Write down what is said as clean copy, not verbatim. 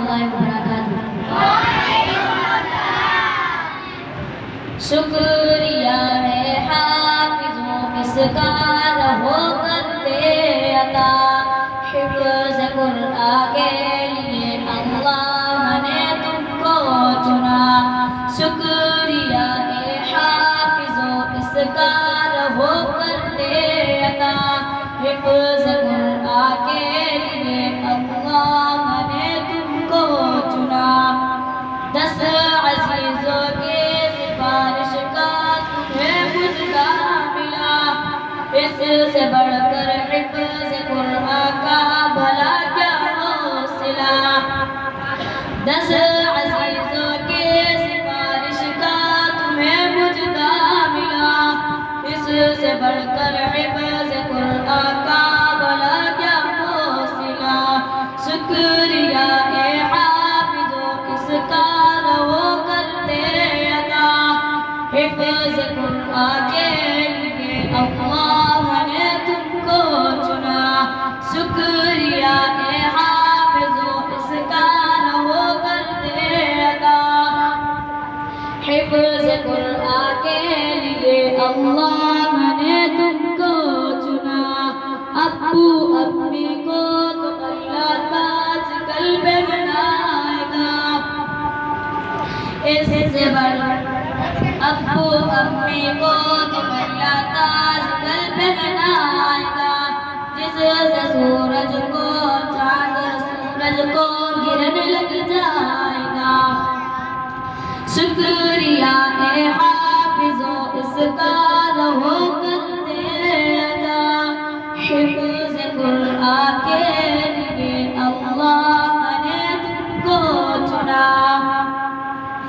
اللہ وبرکاتہ۔ شکریہ ہے حافظوں اس کا رہو کرتے عطا، حفظ قرآن کے لیے اللہ نے تم کو چنا۔ شکریہ ہے حافظوں اس کا رہو کرتے عطا، حفظ قرآن کے لیے اللہ نے تم کو چنا۔ 10 عزیزوں کے سفارش کا تمہیں مجدہ ملا، اس سے بڑھ کر حفظ قرآن کا بھلا کیا ہو صلہ۔ 10 عزیزوں کے سفارش کا تمہیں مجدہ ملا، اس سے بڑھ کر حفظ قرآن کا بھلا کیا ہو صلہ۔ شکریہ اے حافظوں اس کا رہو کرتے عطا، حفظ قرآن کے لیے اللہ نے تم کو چنا۔ شکریہ اے حافظوں اس کا رہو کرتے عطا، حفظ قرآن کے لیے اللہ نے تم کو چنا۔ ابو امی کو تو اللہ تاج قلب بنائے گا، اس سے بڑھ ابو امی کو تو اللہ تاج قلب بنائے گا، جس سے سورج کو چاند سورج کو گرنے لگ جائے گا۔ شکریہ اے حافظوں اس کا رہو کرتے عطا، حفظ قرآن کے لیے اللہ نے تم کو چنا۔